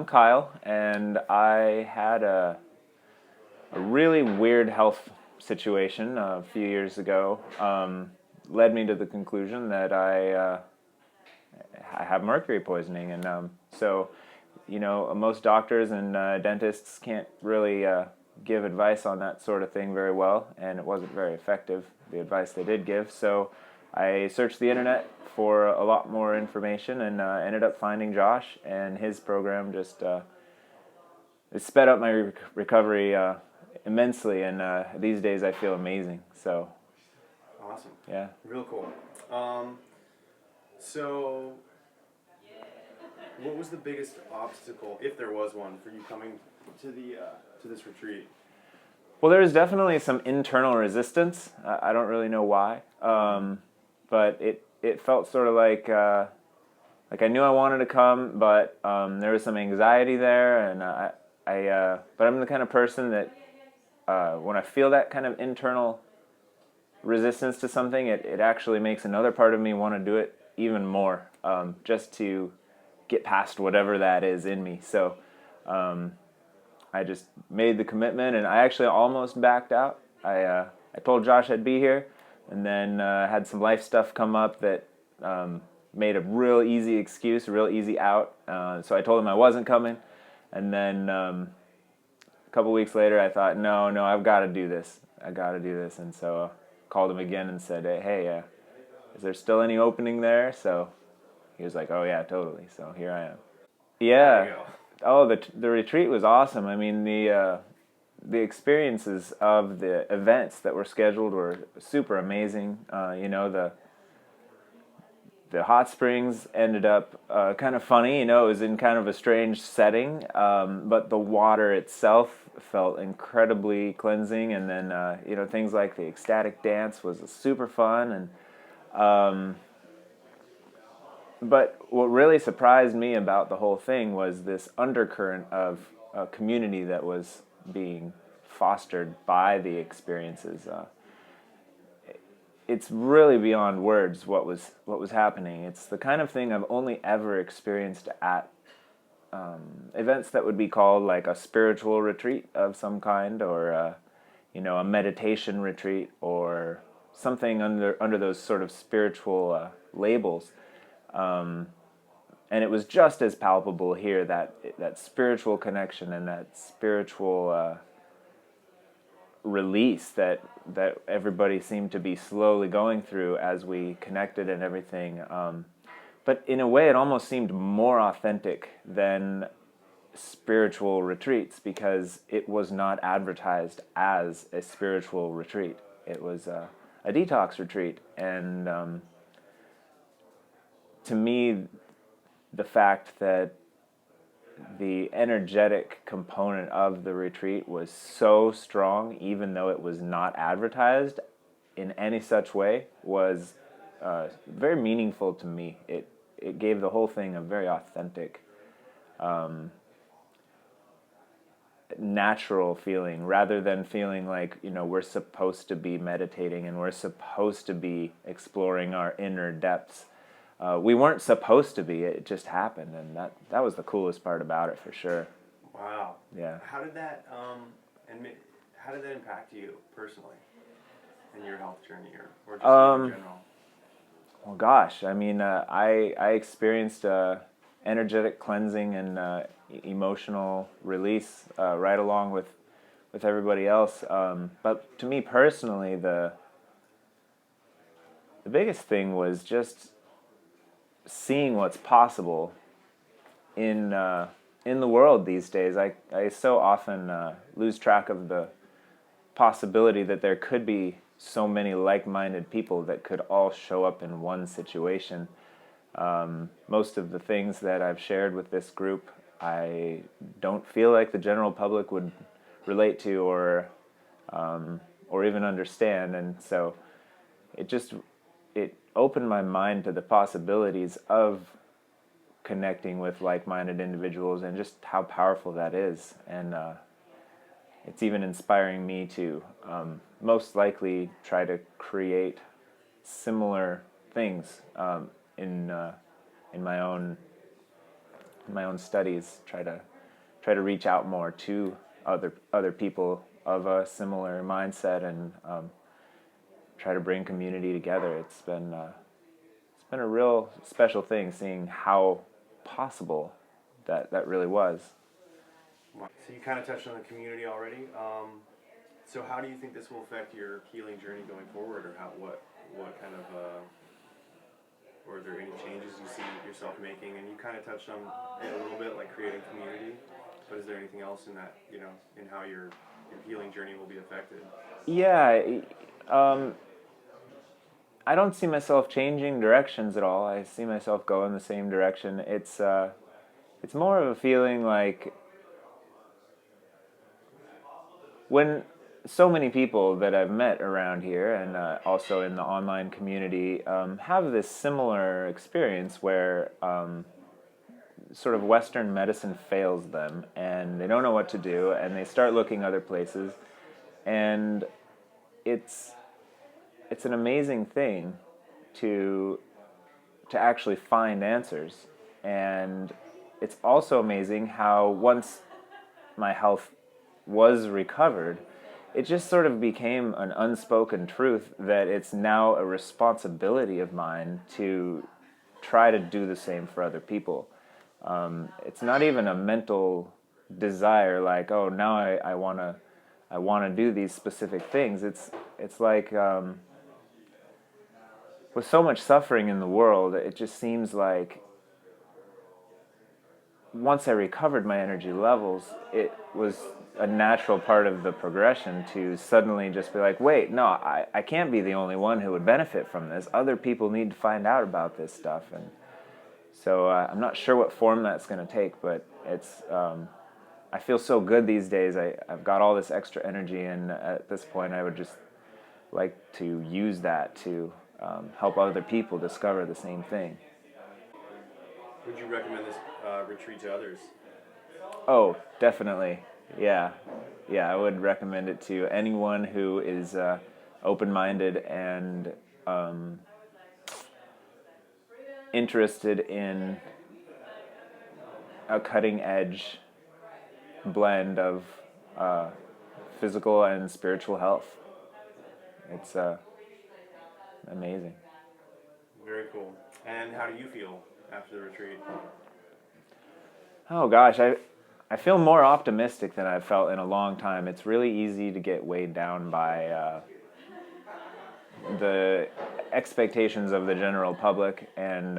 Kyle, and I had a really weird health situation a few years ago. Led me to the conclusion that I have mercury poisoning, and so most doctors and dentists can't really give advice on that sort of thing very well, and it wasn't very effective, the advice they did give. So I searched the internet for a lot more information, and ended up finding Josh, and his program just it sped up my recovery immensely, and these days I feel amazing. So Awesome. yeah. Real cool. So what was the biggest obstacle, if there was one, for you coming to this retreat? Well, there was definitely some internal resistance. I don't really know why, but it felt sort of like I knew I wanted to come, but there was some anxiety there, and but I'm the kind of person that when I feel that kind of internal resistance to something, it actually makes another part of me want to do it even more, just to get past whatever that is in me. So I just made the commitment, and I actually almost backed out. I told Josh I'd be here, and then had some life stuff come up that made a real easy excuse, a real easy out. So I told him I wasn't coming, and then a couple weeks later I thought, no, I've got to do this. And so called him again and said, hey, is there still any opening there? So he was like, oh yeah, totally. So here I am. Yeah. There you go. Oh, the retreat was awesome. I mean, the experiences of the events that were scheduled were super amazing. The hot springs ended up kind of funny. It was in kind of a strange setting, but the water itself felt incredibly cleansing. And then things like the ecstatic dance was super fun. And but what really surprised me about the whole thing was this undercurrent of a community that was being fostered by the experiences. It's really beyond words what was happening. It's the kind of thing I've only ever experienced at events that would be called like a spiritual retreat of some kind, or a meditation retreat, or something under those sort of spiritual labels. And it was just as palpable here, that spiritual connection and that spiritual release that everybody seemed to be slowly going through as we connected and everything. But in a way, it almost seemed more authentic than spiritual retreats, because it was not advertised as a spiritual retreat. It was a detox retreat. And to me, the fact that the energetic component of the retreat was so strong, even though it was not advertised in any such way, was very meaningful to me. It gave the whole thing a very authentic, natural feeling, rather than feeling like we're supposed to be meditating and we're supposed to be exploring our inner depths. We weren't supposed to be. It just happened, and that was the coolest part about it, for sure. Wow. Yeah. How did that impact you personally in your health journey, or just in general? Well, gosh, I mean, I experienced energetic cleansing and emotional release right along with everybody else. But to me personally, the biggest thing was just seeing what's possible in the world these days. I so often lose track of the possibility that there could be so many like-minded people that could all show up in one situation. Most of the things that I've shared with this group, I don't feel like the general public would relate to or even understand, and so it opened my mind to the possibilities of connecting with like-minded individuals and just how powerful that is. And it's even inspiring me to most likely try to create similar things in my own studies. Try to try to reach out more to other people of a similar mindset, and try to bring community together. It's been a real special thing seeing how possible that really was. So you kind of touched on the community already. So how do you think this will affect your healing journey going forward, or what kind of or are there any changes you see yourself making? And you kind of touched on it a little bit, like creating community. But is there anything else in that, in how your healing journey will be affected? Yeah, I don't see myself changing directions at all. I see myself going the same direction. It's more of a feeling like when so many people that I've met around here, and also in the online community, have this similar experience where sort of Western medicine fails them and they don't know what to do, and they start looking other places, and it's an amazing thing to actually find answers. And it's also amazing how once my health was recovered, it just sort of became an unspoken truth that it's now a responsibility of mine to try to do the same for other people. It's not even a mental desire like, oh, now I want to do these specific things. It's like with so much suffering in the world, it just seems like once I recovered my energy levels, it was a natural part of the progression to suddenly just be like, wait, no, I can't be the only one who would benefit from this. Other people need to find out about this stuff. And so I'm not sure what form that's going to take, but it's I feel so good these days. I've got all this extra energy, and at this point I would just like to use that to help other people discover the same thing. Would you recommend this retreat to others? Oh, definitely. Yeah. Yeah, I would recommend it to anyone who is open-minded and interested in a cutting-edge blend of physical and spiritual health. It's amazing. Very cool. And how do you feel after the retreat? Oh gosh, I feel more optimistic than I've felt in a long time. It's really easy to get weighed down by the expectations of the general public, and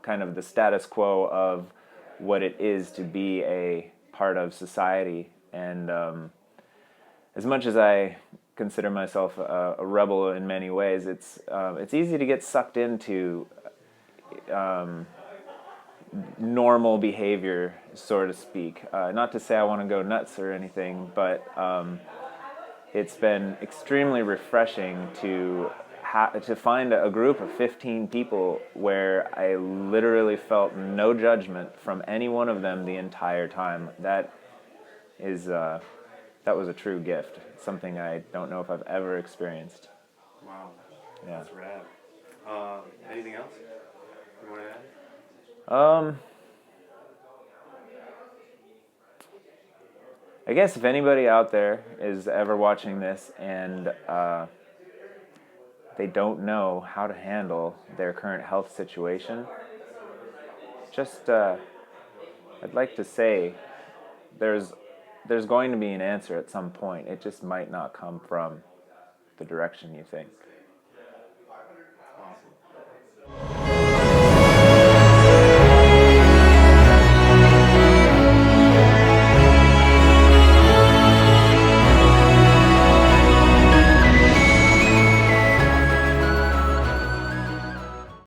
kind of the status quo of what it is to be a part of society. And as much as I consider myself a rebel in many ways, it's easy to get sucked into normal behavior, so to speak. Not to say I want to go nuts or anything, but it's been extremely refreshing to find a group of 15 people where I literally felt no judgment from any one of them the entire time. That was a true gift. Something I don't know if I've ever experienced. Wow. Yeah. That's rad. Anything else you want to add? I guess if anybody out there is ever watching this and they don't know how to handle their current health situation, just I'd like to say there's going to be an answer at some point. It just might not come from the direction you think.